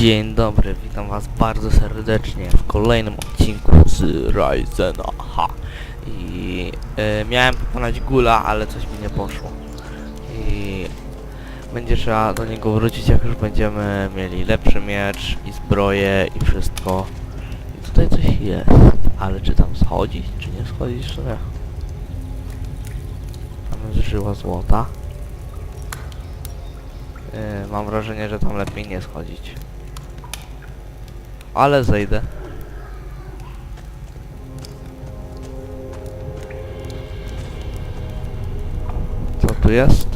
Dzień dobry, witam was bardzo serdecznie w kolejnym odcinku z Ryzena. I miałem pokonać gula, ale coś mi nie poszło. I będzie trzeba do niego wrócić, jak już będziemy mieli lepszy miecz i zbroję i wszystko. I tutaj coś jest, ale czy tam schodzić, czy nie schodzić, czy nie? Tam jest żyła złota. Mam wrażenie, że tam lepiej nie schodzić. Ale zejdę. Co tu jest?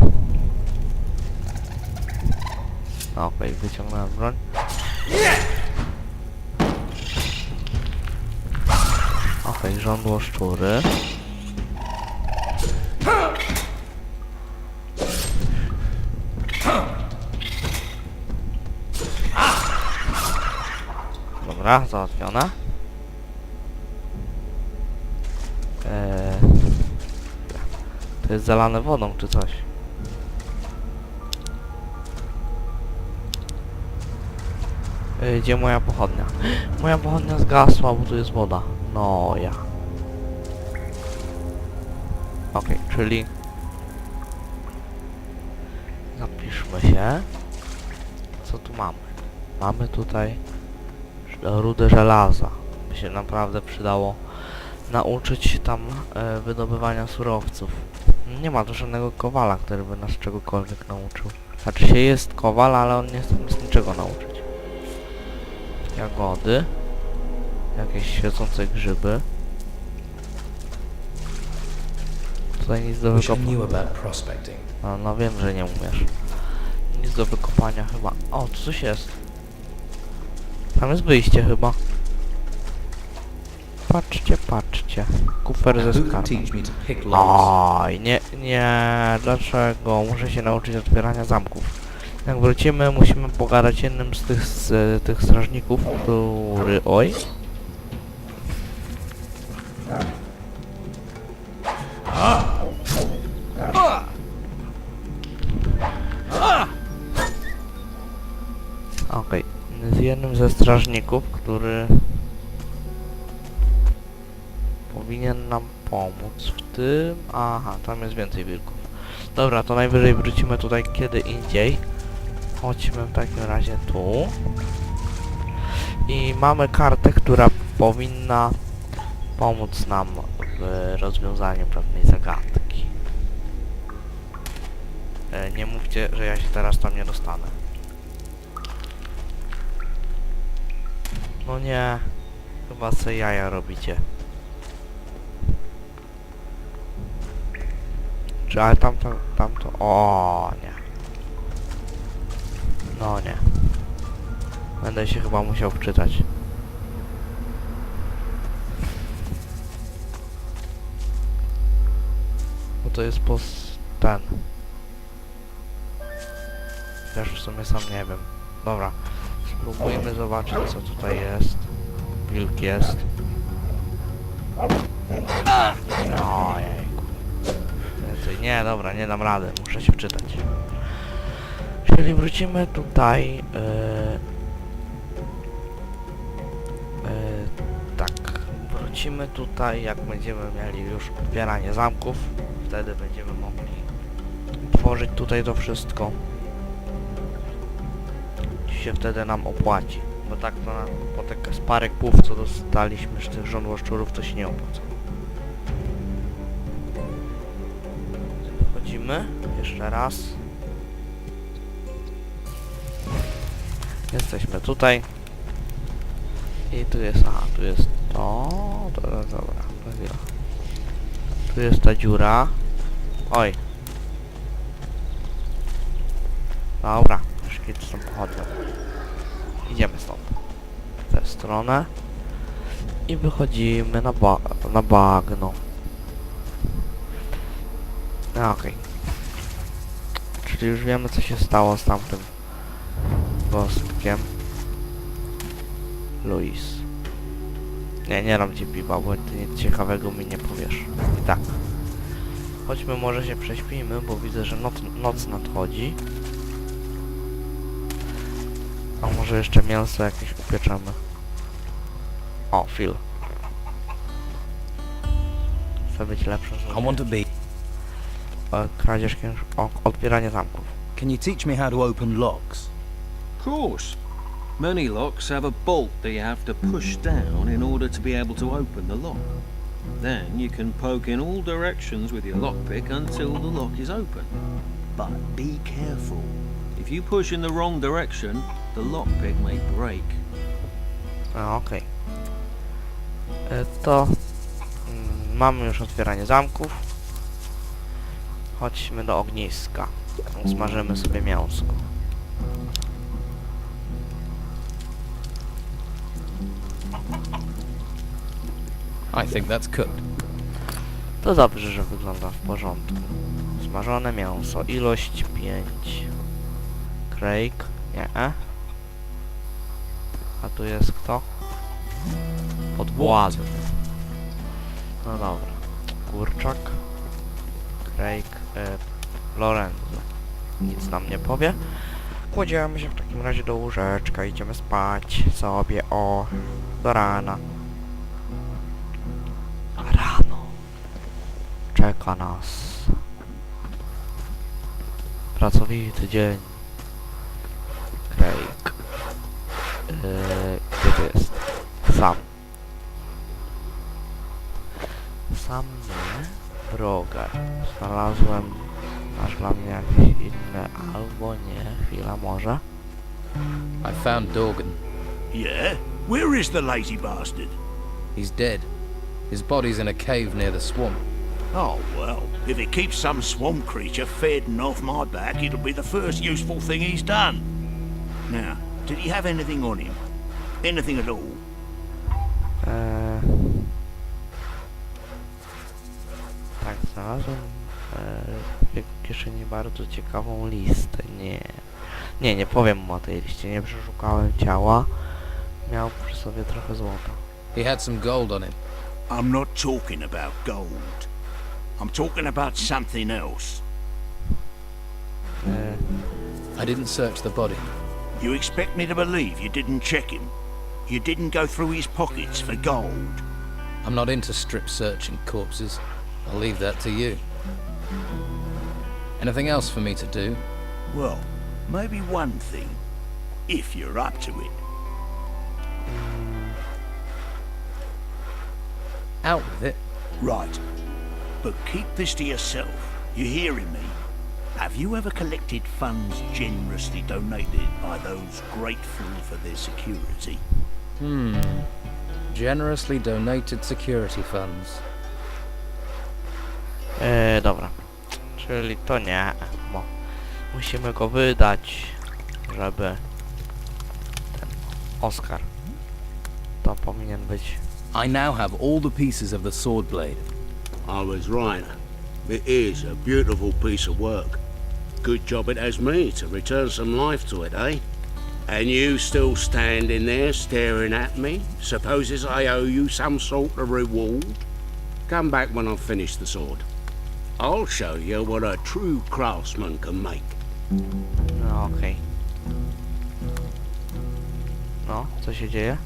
Okej, wyciągnąłem broń. Okej, żądło szczury. Dobra, załatwione. To jest zalane wodą czy coś. Gdzie moja pochodnia? Moja pochodnia zgasła, bo tu jest woda. No ja. Okej, czyli zapiszmy się. Co tu mamy? Mamy tutaj rudę żelaza. By się naprawdę przydało nauczyć się tam wydobywania surowców. Nie ma tu żadnego kowala, który by nas czegokolwiek nauczył. Znaczy się jest kowal, ale on nie chce nas niczego nauczyć. Jagody. Jakieś świecące grzyby. Tutaj nic do wykopania. No wiem, że nie umiesz. Nic do wykopania chyba. O, tu coś jest. Tam jest wyjście chyba. Patrzcie, patrzcie. Kufer ze skarbem. Oj, nie, dlaczego? Muszę się nauczyć otwierania zamków. Jak wrócimy, musimy pogadać jednym z tych strażników, który... Oj. Okej, z jednym ze strażników, który powinien nam pomóc w tym... Aha, tam jest więcej wilków. Dobra, to najwyżej wrócimy tutaj kiedy indziej. Chodźmy w takim razie tu. I mamy kartę, która powinna pomóc nam w rozwiązaniu pewnej zagadki. Nie mówcie, że ja się teraz tam nie dostanę. No nie, chyba se jaja robicie. Czy ale tamto... O nie. No nie. Będę się chyba musiał wczytać. Bo to jest ten. Też w sumie sam nie wiem. Dobra. Spróbujmy zobaczyć, co tutaj jest. Wilk jest. Ojejku. Nie, dobra, nie dam rady. Muszę się wczytać. Czyli wrócimy tutaj. Tak. Wrócimy tutaj, jak będziemy mieli już otwieranie zamków. Wtedy będziemy mogli tworzyć tutaj to wszystko. Się wtedy nam opłaci, bo tak to po tych z parę kłów, co dostaliśmy z tych żądłoszczurów, to się nie opłaca. Wchodzimy jeszcze raz. Jesteśmy tutaj. I tu jest, aha, tu jest to, dobra, tu jest ta dziura. Oj. Dobra, już kiedy stąd pochodzą. Idziemy stąd. W tę stronę. I wychodzimy na bagno. Okej. Czyli już wiemy, co się stało z tamtym gostkiem. Luis. Nie dam ci piwa, bo ty nic ciekawego mi nie powiesz. I tak. Chodźmy, może się prześpimy, bo widzę, że noc nadchodzi. A może Może jeszcze mięso jakieś upieczemy. O, Phil. Chce być lepszy. I want to be. Kradzież otwieranie zamków. Can you teach me how to open locks? Of course. Many locks have a bolt that you have to push down in order to be able to open the lock. Then you can poke in all directions with your lockpick until the lock is open. But be careful. If you push in the wrong direction, the lockpick may break. Okej. To mamy już otwieranie zamków. Chodźmy do ogniska. Smażymy sobie mięsko. I think that's cooked. To dobrze, że wygląda w porządku. Smażone mięso. Ilość 5. Craig. Nie. A tu jest kto? Podwładny. No dobra. Kurczak. Craig. Lorenzo. Nic nam nie powie. Kładziemy się w takim razie do łóżeczka. Idziemy spać sobie do rana. Rano. Czeka nas pracowity dzień. Craig. Gdzie to jest? Sam. Sam nie. Roger. Znalazłem. Masz dla mnie jakieś inne albo nie. Chwila może. I found Dorgan. Yeah? Where is the lazy bastard? He's dead. His body's in a cave near the swamp. Oh, well, if it keeps some swamp creature fading off my back, it'll be the first useful thing he's done. Now, did he have anything on him? Anything at all? Tak, znalazłem w jego kieszeni bardzo ciekawą listę. Nie powiem mu o tej liście. Nie przeszukałem ciała. Miał przy sobie trochę złota. He had some gold on him. I'm not talking about gold. I'm talking about something else. I didn't search the body. You expect me to believe you didn't check him? You didn't go through his pockets for gold? I'm not into strip searching corpses. I'll leave that to you. Anything else for me to do? Well, maybe one thing, if you're up to it. Out with it. Right. But keep this to yourself. You hearing me? Have you ever collected funds generously donated by those grateful for their security? Generously donated security funds. Dobra. Czyli to nie, bo musimy go wydać, żeby ten Oscar to powinien być. I now have all the pieces of the sword blade. I was right. It is a beautiful piece of work. Good job it has me to return some life to it, eh? And you still standing there staring at me? Supposes I owe you some sort of reward? Come back when I've finished the sword. I'll show you what a true craftsman can make. No okej. No, co się dzieje?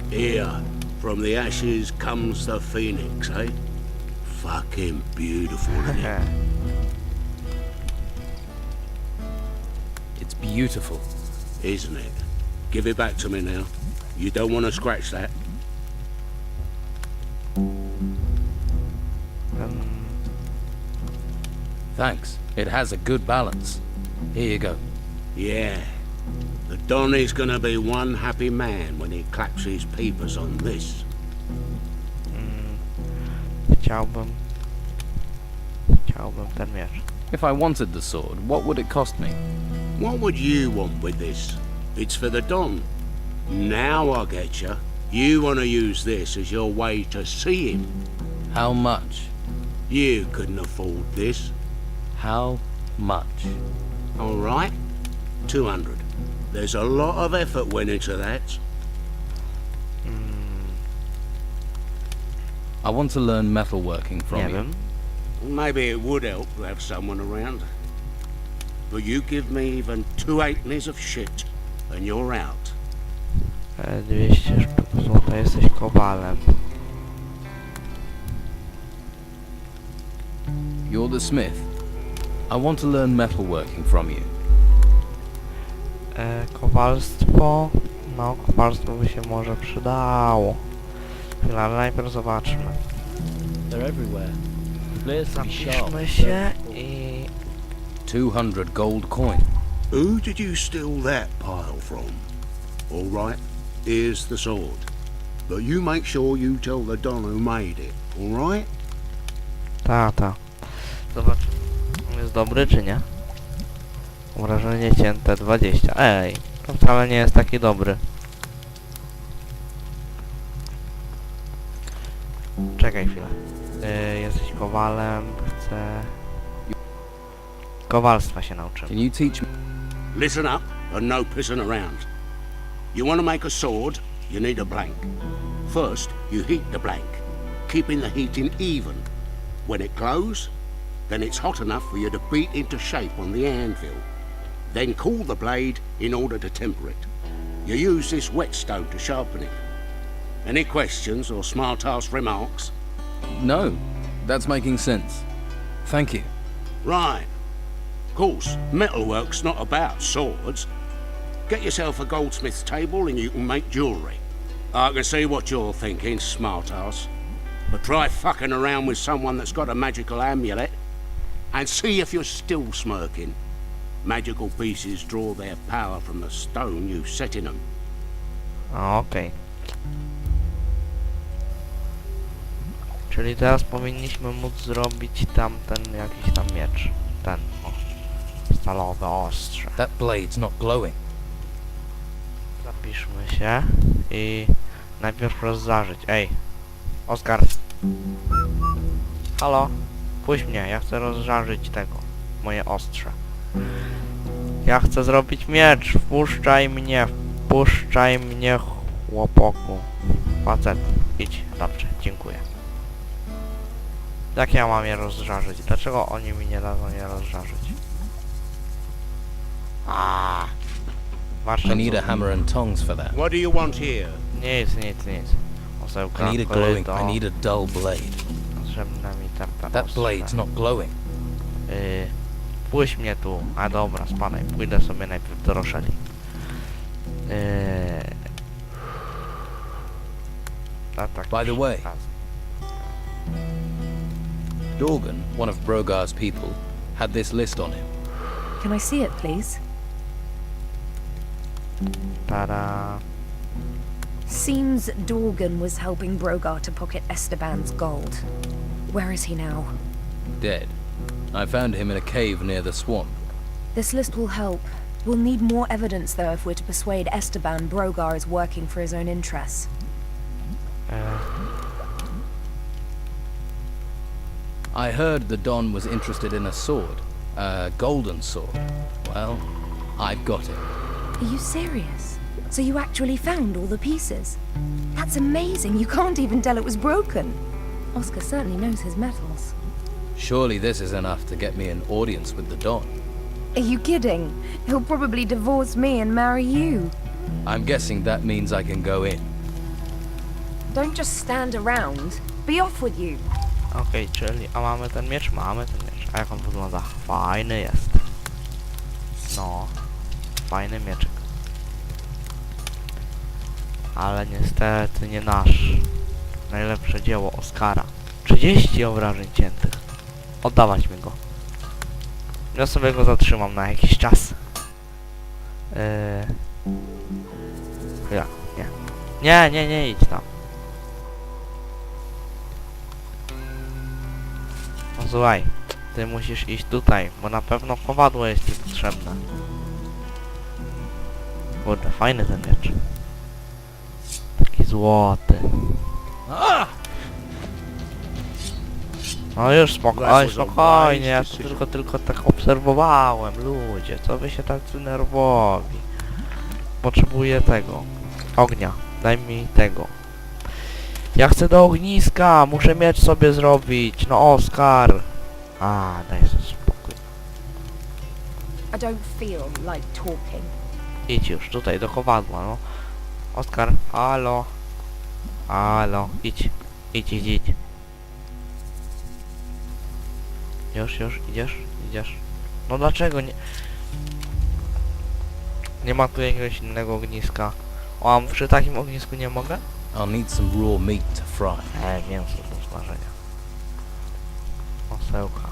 Here, from the ashes comes the phoenix, eh? Fucking beautiful, isn't it? It's beautiful. Isn't it? Give it back to me now. You don't want to scratch that. Thanks. It has a good balance. Here you go. Yeah. The Don is gonna be one happy man when he claps his peepers on this. Chciałbym ten miecz. If I wanted the sword, what would it cost me? What would you want with this? It's for the Don. Now I get you. You want to use this as your way to see him. How much? You couldn't afford this. How much? All right. 200. There's a lot of effort went into that. I want to learn metalworking from Nie you. wiem. Maybe it would help to have someone around. But you give me even 2 halfpennies of shit, and you're out. 200 sztuk złota, jesteś kowalem. You're the smith. I want to learn metalworking from you. Kowalstwo... No, kowalstwo by się może przydało. Chwila, ale najpierw zobaczmy. They're everywhere. Players to be sharp. Zapiszmy się i... 200 gold coin. Who did you steal that pile from? All right, here's the sword. But you make sure you tell the Don who made it, all right? Ta. Zobacz, on jest dobry czy nie? Obrażenie cięte 20. Ej, to wcale nie jest taki dobry. Czekaj chwilę. Jesteś kowalem, chcę... Kowalstwa się nauczymy. Can you teach me? Listen up and no pissing around. You want to make a sword, you need a blank. First, you heat the blank, keeping the heating even. When it glows, then it's hot enough for you to beat into shape on the anvil. Then cool the blade in order to temper it. You use this whetstone to sharpen it. Any questions or smart-ass remarks? No, that's making sense. Thank you. Right. Of course, metalwork's not about swords. Get yourself a goldsmith's table and you can make jewellery. I can see what you're thinking, smart-ass. But try fucking around with someone that's got a magical amulet and see if you're still smirking. Magical pieces draw their power from the stone you set in them. Okej. Czyli teraz powinniśmy móc zrobić tamten jakiś tam miecz. Ten, o. Stalowe ostrze. That blade's not glowing. Zapiszmy się i najpierw rozżarzyć. Ej, Oskar. Halo? Puść mnie, ja chcę rozżarzyć tego. Moje ostrze. Ja chcę zrobić miecz. Wpuszczaj mnie, chłopoku. Facet, idź. Dobrze, dziękuję. Jak ja mam je rozżarzyć? Dlaczego oni mi nie dadzą je rozżarzyć? I need a hammer and tongs for that. What do you want here? Nic. Osełka, I need a glowing. I need a dull blade. Potrzebna mi tamta That blade's not glowing. Puść mnie tu. A dobra, spadaj. Pójdę sobie najpierw do Roszeli. Tak. By the way, Dorgan, one of Brogar's people, had this list on him. Can I see it, please? Tada. Seems Dorgan was helping Brogar to pocket Esteban's gold. Where is he now? Dead. I found him in a cave near the swamp. This list will help. We'll need more evidence, though, if we're to persuade Esteban Brogar is working for his own interests. I heard the Don was interested in a sword. A golden sword. Well, I've got it. Are you serious? So you actually found all the pieces? That's amazing. You can't even tell it was broken. Oscar certainly knows his metals. Surely this is enough to get me an audience with the Don. Are you kidding? He'll probably divorce me and marry you. I'm guessing that means I can go in. Don't just stand around. Be off with you. Okej, czyli... A mamy ten miecz? Mamy ten miecz. A jak on wygląda? Fajny jest. No. Fajny mieczek. Ale niestety nie nasz. Najlepsze dzieło Oskara. 30 obrażeń ciętych. Oddawać mi go. Ja sobie go zatrzymam na jakiś czas. Chwila, nie. Nie idź tam. No słuchaj, ty musisz iść tutaj, bo na pewno kowadło jest ci potrzebne. Kurde, fajny ten miecz. Taki złoty. No już spokojnie, ja to tylko tak obserwowałem, ludzie, co wy się tacy nerwowi. Potrzebuję tego, ognia, daj mi tego. Ja chcę do ogniska, muszę miecz sobie zrobić, no Oskar. Daj sobie spokój. I don't feel like talking. Idź już, tutaj, do kowadła, no. Oskar, halo. Halo, idź. Idź. Już, idziesz. No dlaczego nie... Nie ma tu jakiegoś innego ogniska. O, a przy takim ognisku nie mogę? I'll need some raw meat to fry. Mięso do smażenia. Osełka.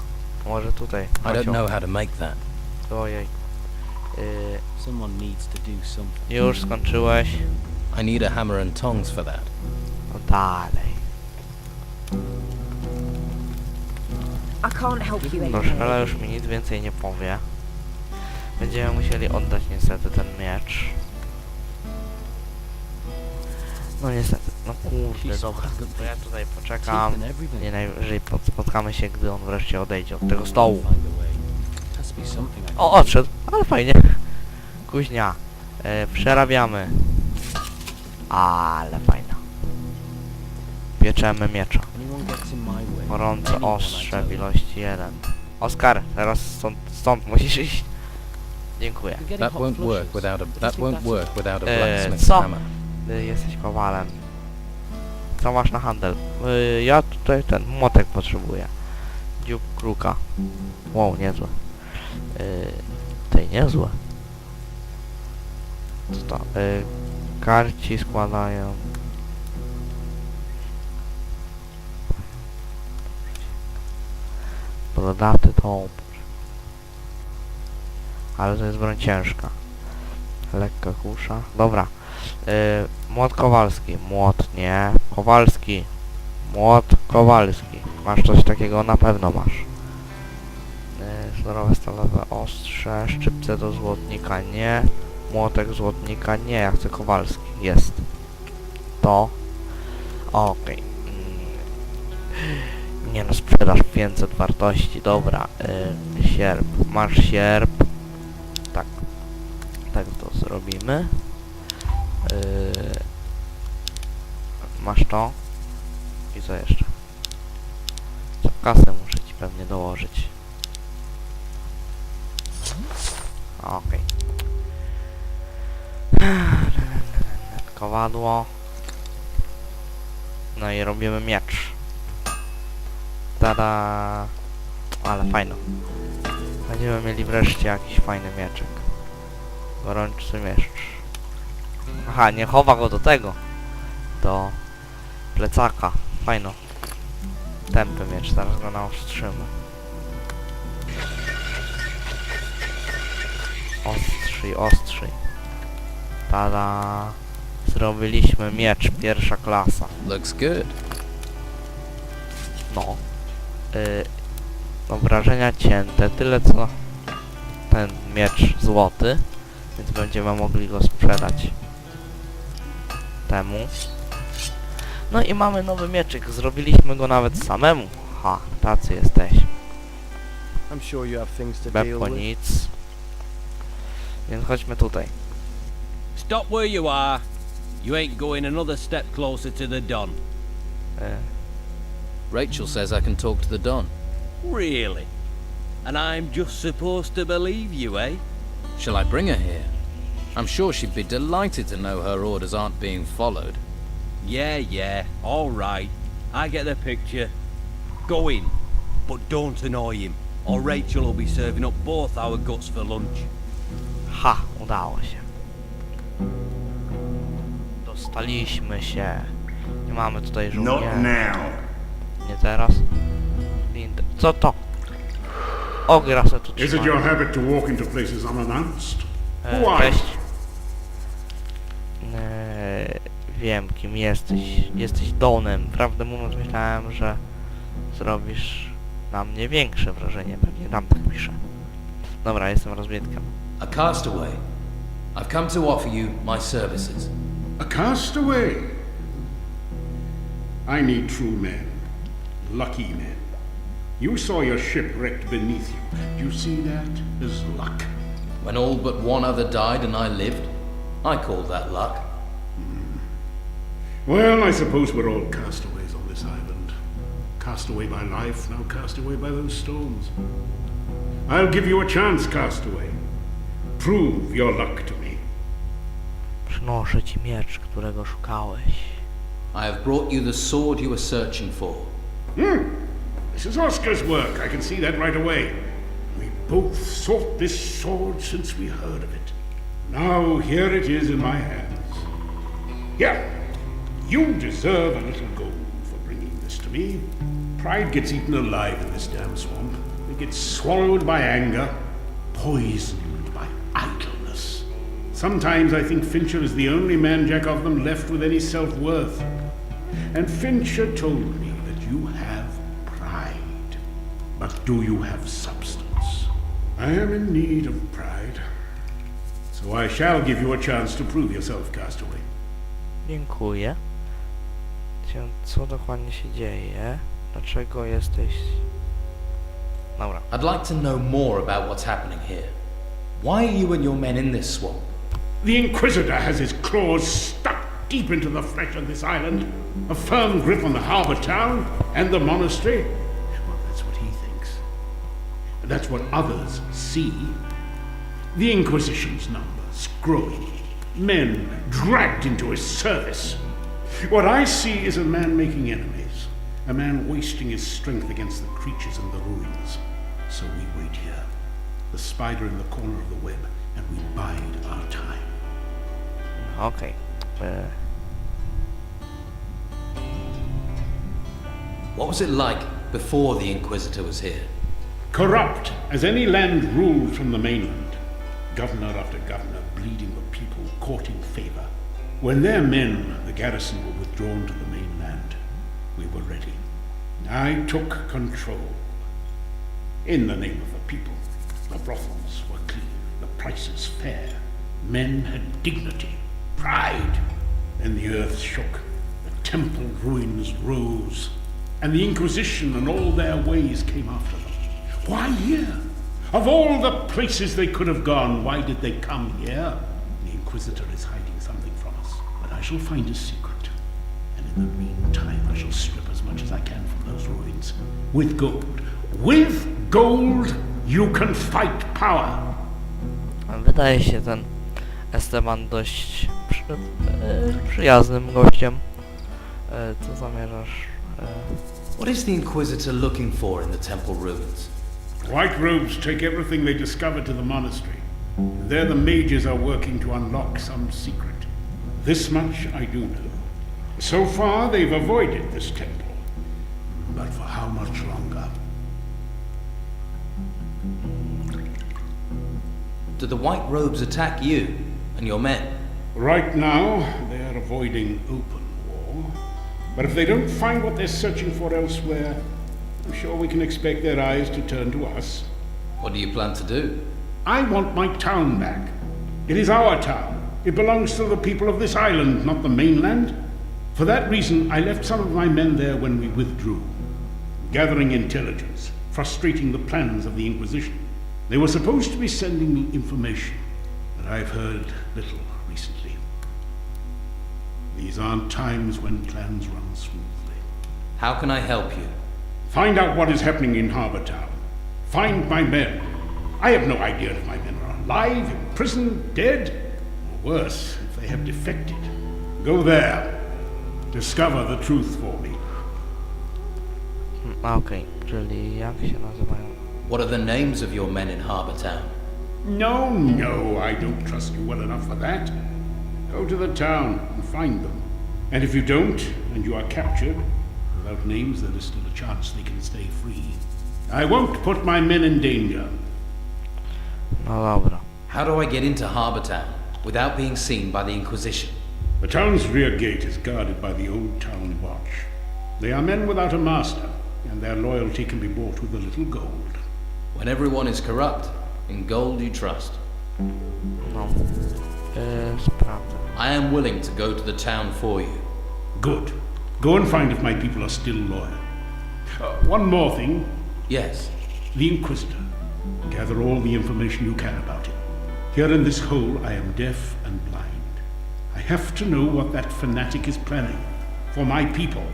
Może tutaj. I don't know how to make that. Ojej. Someone needs to do something. Już skończyłeś. I need a hammer and tongs for that. No dalej. I can't help you Proszę, anymore. ale już mi nic więcej nie powie. Będziemy musieli oddać niestety ten miecz. No niestety, no kurde, dobra. To ja tutaj poczekam. Nie najwyżej spotkamy się, gdy on wreszcie odejdzie od tego stołu. O, odszedł, ale fajnie. Kuźnia. Przerabiamy. Ale fajna. Pieczemy miecza. Gorące ostrze w ilości 1. Oskar, teraz stąd musisz iść. Dziękuję. That won't work without a blacksmith's co? hammer. Jesteś kowalem. Co masz na handel? Ja tutaj ten młotek potrzebuję. Dziób kruka. Wow, niezłe. Tej niezłe. Co to? Karci składają. Brodaty topór. Ale to jest broń ciężka. Lekka kusza. Dobra. Młot kowalski. Młot nie. Kowalski. Młot kowalski. Masz coś takiego? Na pewno masz. Surowe stalowe ostrze. Szczypce do złotnika nie. Młotek złotnika nie. Ja chcę kowalski. Jest. To. Okej. Nie no, sprzedaż 500 wartości. Dobra. Sierp. Masz sierp. Tak. Tak to zrobimy. Masz to. I co jeszcze? Co, kasę muszę ci pewnie dołożyć. Okej. Kowadło. No i robimy miecz. Tada! Ale fajno. Będziemy mieli wreszcie jakiś fajny mieczek. Gorący miecz. Aha, nie chowa go do tego. Do plecaka. Fajno. Tępy miecz, zaraz go naostrzymy. Ostrzyj. Tada! Zrobiliśmy miecz, pierwsza klasa. Looks good. No. Obrażenia cięte, tyle co ten miecz złoty, więc będziemy mogli go sprzedać temu. No i mamy nowy mieczyk, zrobiliśmy go nawet samemu. Ha, tacy jesteśmy. I'm sure you have things to deal Bepło with. nic. Więc chodźmy tutaj. Stop where you are. You ain't going another step closer to the Don. Rachel says I can talk to the Don. Really? And I'm just supposed to believe you, eh? Shall I bring her here? I'm sure she'd be delighted to know her orders aren't being followed. Yeah, all right. I get the picture. Go in, but don't annoy him, or Rachel will be serving up both our guts for lunch. Ha, udało się. Dostaliśmy się. Nie mamy tutaj żołnierzy. Not now. Nie teraz. Lindę. Co to? Ogra se tu Is it trzyma. your habit to walk into places unannounced? Who are you? Cześć. Wiem kim jesteś. Jesteś Donem. Prawdę mówiąc myślałem, że zrobisz na mnie większe wrażenie. Pewnie tam tak pisze. Dobra, jestem rozbiedkiem. A castaway. I've come to offer you my services. A castaway? I need true men. Lucky men. You saw your ship wrecked beneath you. Do you see that as luck? When all but one other died and I lived, I call that luck. Well, I suppose we're all castaways on this island. Castaway by life, now castaway by those stones. I'll give you a chance, castaway. Prove your luck to me. Przynoszę ci miecz, którego szukałeś. I have brought you the sword you were searching for. This is Oscar's work. I can see that right away. We both sought this sword since we heard of it. Now here it is in my hands. Here, you deserve a little gold for bringing this to me. Pride gets eaten alive in this damn swamp. It gets swallowed by anger, poisoned by idleness. Sometimes I think Fincher is the only man jack of them left with any self-worth. And Fincher told me that you have pride. But do you have substance? I am in need of pride. So I shall give you a chance to prove yourself, Castaway. Dziękuję. Co dokładnie się dzieje? Dlaczego jesteś... Dobra. I'd like to know more about what's happening here. Why are you and your men in this swamp? The Inquisitor has his claws stuck deep into the flesh of this island, a firm grip on the harbour town and the monastery. Well, that's what he thinks. And that's what others see. The Inquisition's numbers growing, men dragged into his service. What I see is a man making enemies, a man wasting his strength against the creatures in the ruins. So we wait here, the spider in the corner of the web, and we bide our time. Okej. What was it like before the Inquisitor was here? Corrupt as any land ruled from the mainland. Governor after governor bleeding the people, courting favor. When their men, the garrison, were withdrawn to the mainland, we were ready. I took control. In the name of the people, the brothels were clean, the prices fair. Men had dignity, pride. Then the earth shook, the temple ruins rose, and the Inquisition and all their ways came after them. Why here? Of all the places they could have gone, why did they come here? The Inquisitor is hiding something from us, but I shall find his secret. And in the meantime, I shall strip as much as I can from those ruins. With gold. With gold, you can fight power. Wydaje się ten Esteban dość przyjaznym gościem. Co zamierzasz? What is the Inquisitor looking for in the temple ruins? White robes take everything they discover to the monastery. There the mages are working to unlock some secret. This much I do know. So far they've avoided this temple. But for how much longer? Do the white robes attack you and your men? Right now they are avoiding open war. But if they don't find what they're searching for elsewhere, I'm sure we can expect their eyes to turn to us. What do you plan to do? I want my town back. It is our town. It belongs to the people of this island, not the mainland. For that reason, I left some of my men there when we withdrew, gathering intelligence, frustrating the plans of the Inquisition. They were supposed to be sending me information, but I've heard little recently. These aren't times when plans run smoothly. How can I help you? Find out what is happening in Harbour Town. Find my men. I have no idea if my men are alive, in prison, dead, or worse, if they have defected. Go there. Discover the truth for me. Okej, czyli jak się nazywają? What are the names of your men in Harbour Town? No, I don't trust you well enough for that. Go to the town and find them. And if you don't, and you are captured, without names, there is still a chance they can stay free. I won't put my men in danger. No dobra. How do I get into Harbour Town without being seen by the Inquisition? The town's rear gate is guarded by the old town watch. They are men without a master, and their loyalty can be bought with a little gold. When everyone is corrupt, in gold you trust. No. Sprawdzę. I am willing to go to the town for you. Good. Go and find if my people are still loyal. One more thing. Yes. The Inquisitor. Gather all the information you can about him. Here in this hole, I am deaf and blind. I have to know what that fanatic is planning. For my people.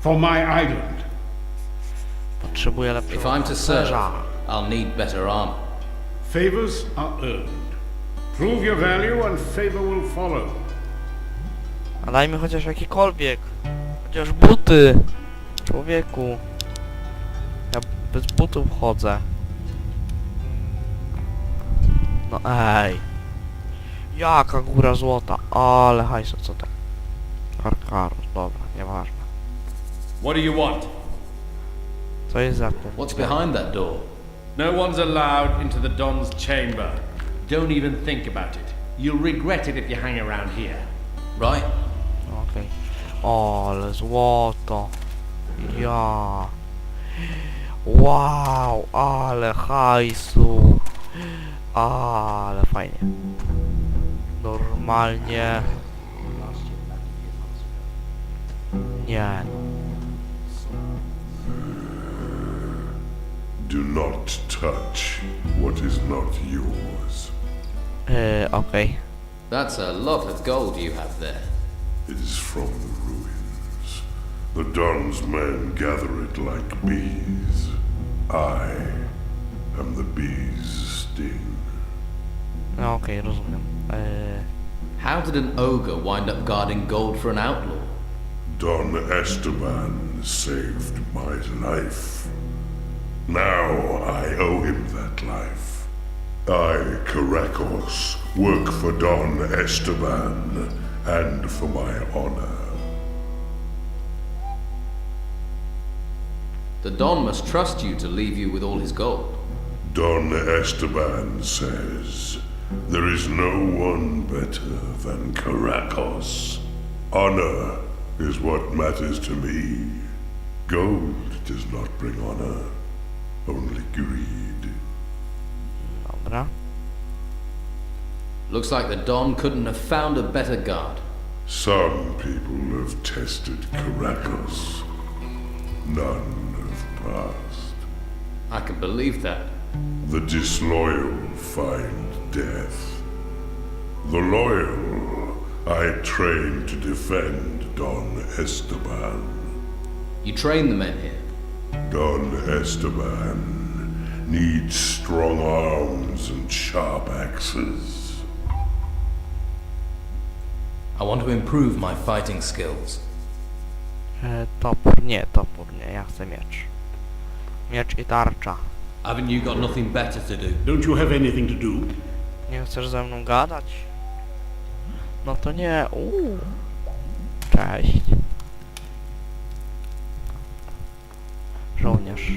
For my island. Potrzebuję lepszego If I'm to serve, pancerza. I'll need better armor. Favors are earned. Prove your value and favor will follow. A daj mi chociaż jakikolwiek. Chociaż buty. Człowieku. Ja bez butów chodzę. No ej. Jaka góra złota. Ale hajsu, co to? Karkarus, dobra, nieważne. What do you want? Co jest za tym? What's behind that door? No one's allowed into the Don's chamber. Don't even think about it. You'll regret it if you hang around here. Right. Okej. Ale złoto. Ja. Wow, ale hajsu. Ale fajnie. Normalnie. Nie. Do not touch what is not yours. Okej. That's a lot of gold you have there. It is from the ruins. The Don's men gather it like bees. I am the bee's sting. No okej, rozumiem. How did an ogre wind up guarding gold for an outlaw? Don Esteban saved my life. Now I owe him that life. I, Caracos, work for Don Esteban and for my honor. The Don must trust you to leave you with all his gold. Don Esteban says, there is no one better than Caracos. Honor is what matters to me. Gold does not bring honor, only greed. Dobra. Looks like the Don couldn't have found a better guard. Some people have tested Caracos. None have passed. I can believe that. The disloyal find death. The loyal I train to defend Don Esteban. You train the men here. Don Esteban needs strong arms and sharp axes. I want to improve my fighting skills. Topór nie, ja chcę miecz. Miecz i tarcza. Haven't you got nothing better to do? Don't you have anything to do? Nie chcesz ze mną gadać? No to nie, Cześć. Żołnierz.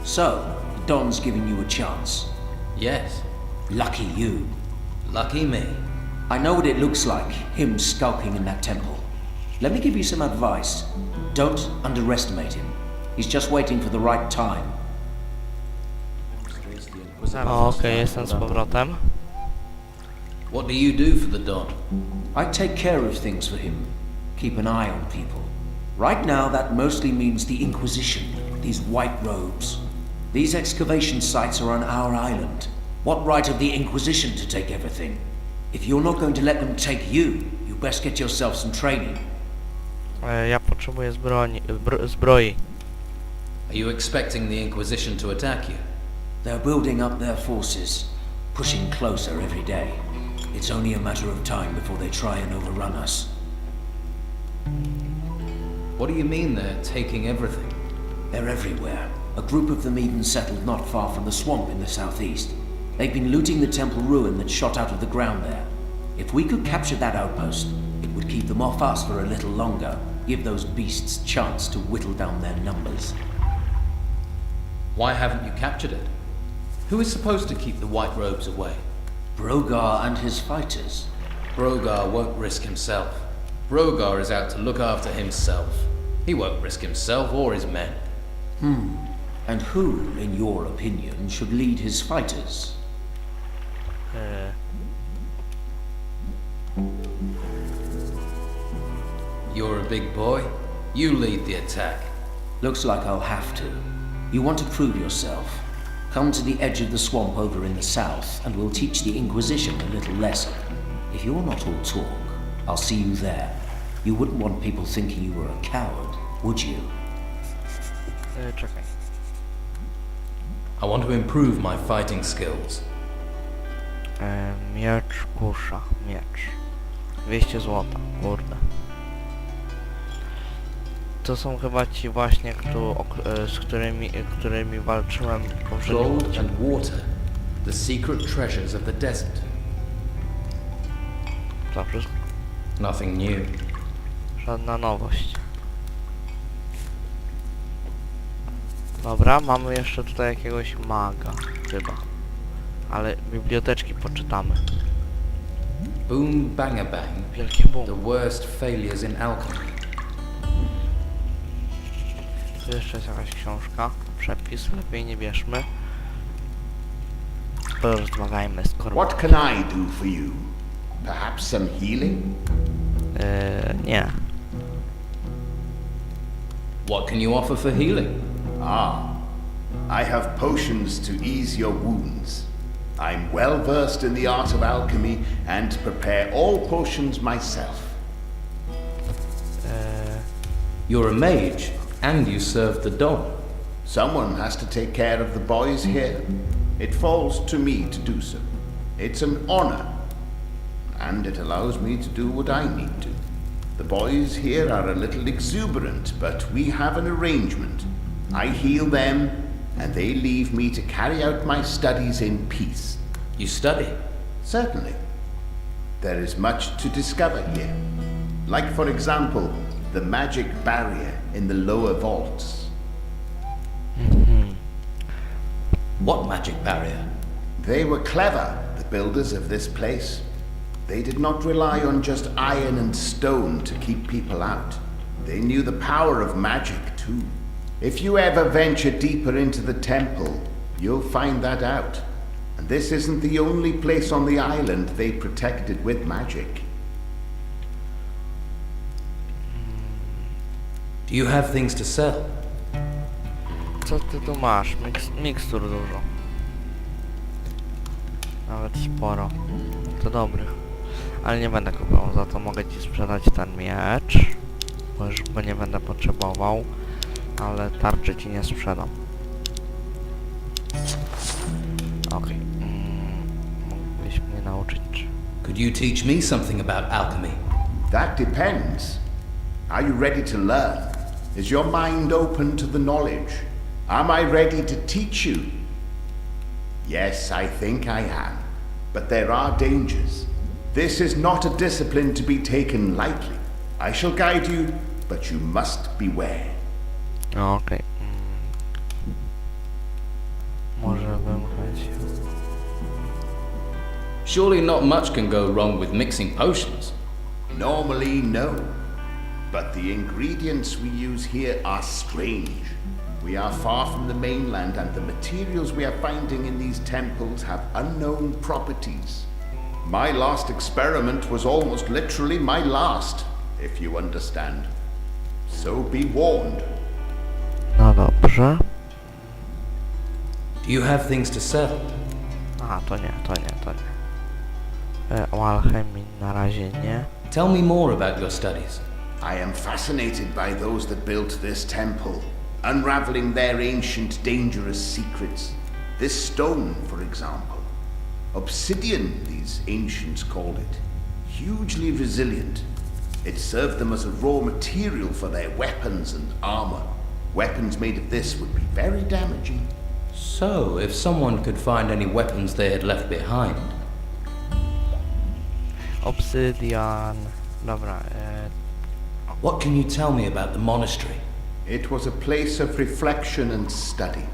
So, Don's giving you a chance. Yes. Lucky you. Lucky me. I know what it looks like, him skulking in that temple. Let me give you some advice. Don't underestimate him. He's just waiting for the right time. Okej, jestem z powrotem. What do you do for the Don? I take care of things for him. Keep an eye on people. Right now, that mostly means the Inquisition, these white robes. These excavation sites are on our island. What right have the Inquisition to take everything? If you're not going to let them take you, you best get yourself some training. Ja potrzebuję zbroi. Are you expecting the Inquisition to attack you? They're building up their forces, pushing closer every day. It's only a matter of time before they try and overrun us. What do you mean they're taking everything? They're everywhere. A group of them even settled not far from the swamp in the southeast. They've been looting the temple ruin that shot out of the ground there. If we could capture that outpost, it would keep them off us for a little longer, give those beasts chance to whittle down their numbers. Why haven't you captured it? Who is supposed to keep the white robes away? Brogar and his fighters. Brogar won't risk himself. Brogar is out to look after himself. He won't risk himself or his men. And who, in your opinion, should lead his fighters? You're a big boy. You lead the attack. Looks like I'll have to. You want to prove yourself? Come to the edge of the swamp over in the south, and we'll teach the Inquisition a little lesson. If you're not all talk, I'll see you there. You wouldn't want people thinking you were a coward, would you? Czekaj. I want to improve my fighting skills. Miecz, kusza, miecz. 200 złota, kurde. To są chyba ci właśnie, z którymi walczyłem w poprzednim Gold odcinku. and water, the secret treasures of the desert. To wszystko. Nothing new. Żadna nowość. Dobra, mamy jeszcze tutaj jakiegoś maga, chyba. Ale biblioteczki poczytamy. Boom banga bang. Wielkie boom. The worst failures in alchemy. Tu jeszcze jest jakaś książka. Przepis, lepiej nie bierzmy. Porozmawiajmy z Kormakiem. What can I do for you? Perhaps some healing? Nie. What can you offer for healing? I have potions to ease your wounds. I'm well versed in the art of alchemy and prepare all potions myself. You're a mage, and you serve the Don. Someone has to take care of the boys here. It falls to me to do so. It's an honor, and it allows me to do what I need to. The boys here are a little exuberant, but we have an arrangement. I heal them, and they leave me to carry out my studies in peace. You study? Certainly. There is much to discover here. Like, for example, the magic barrier in the lower vaults. What magic barrier? They were clever, the builders of this place. They did not rely on just iron and stone to keep people out. They knew the power of magic, too. If you ever venture deeper into the temple, you'll find that out. And this isn't the only place on the island they protected with magic. Do you have things to sell? Co ty tu masz? Mikstur dużo. Nawet sporo. To dobrych. Ale nie będę kupował, za to mogę ci sprzedać ten miecz. Bo już go nie będę potrzebował. Ale tarczy ci nie sprzedam. Okej. Mógłbyś mnie nauczyć. Could you teach me something about alchemy? That depends. Are you ready to learn? Is your mind open to the knowledge? Am I ready to teach you? Yes, I think I am. But there are dangers. This is not a discipline to be taken lightly. I shall guide you, but you must beware. Okej. Może bym chciał... Surely not much can go wrong with mixing potions. Normally, no. But the ingredients we use here are strange. We are far from the mainland, and the materials we are finding in these temples have unknown properties. My last experiment was almost literally my last, if you understand. So be warned. No dobrze. Do you have things to sell? A, to nie. O alchemii na razie nie. Tell me more about your studies. I am fascinated by those that built this temple, unraveling their ancient, dangerous secrets. This stone, for example. Obsidian, these ancients called it. Hugely resilient. It served them as a raw material for their weapons and armor. Weapons made of this would be very damaging. So, if someone could find any weapons they had left behind... Obsydian... Dobra, What can you tell me about the monastery? It was a place of reflection and study,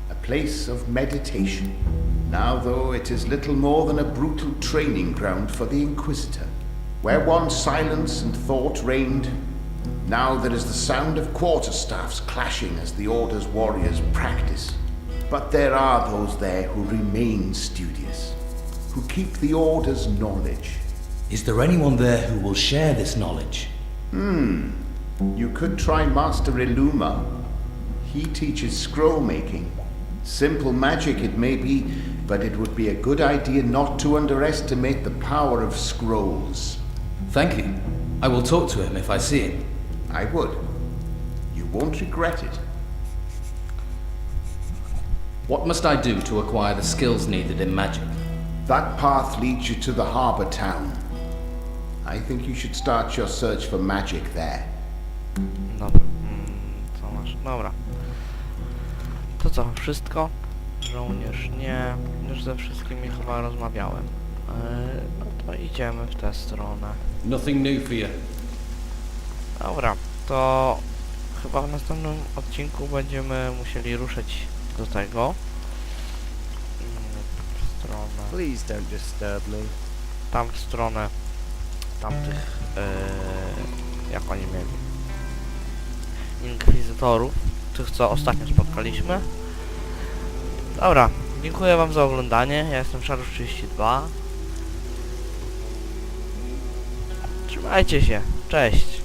a place of meditation. Now, though, it is little more than a brutal training ground for the Inquisitor. Where once silence and thought reigned, now there is the sound of quarterstaffs clashing as the Order's warriors practice. But there are those there who remain studious, who keep the Order's knowledge. Is there anyone there who will share this knowledge? You could try Master Illuma. He teaches scroll making. Simple magic it may be, but it would be a good idea not to underestimate the power of scrolls. Thank you. I will talk to him if I see him. I would. You won't regret it. What must I do to acquire the skills needed in magic? That path leads you to the harbor town. I think you should start your search for magic there. Dobra, Dobra. To co, wszystko? Żołnierz nie. Już ze wszystkimi chyba rozmawiałem. No to idziemy w tę stronę. Nothing new for you. Dobra, to chyba w następnym odcinku będziemy musieli ruszyć do tego. W stronę. Please don't disturb me. Tam w stronę tamtych, jak oni mieli, inkwizytorów, tych co ostatnio spotkaliśmy. Dobra, dziękuję wam za oglądanie, ja jestem Shadow32. Trzymajcie się, cześć!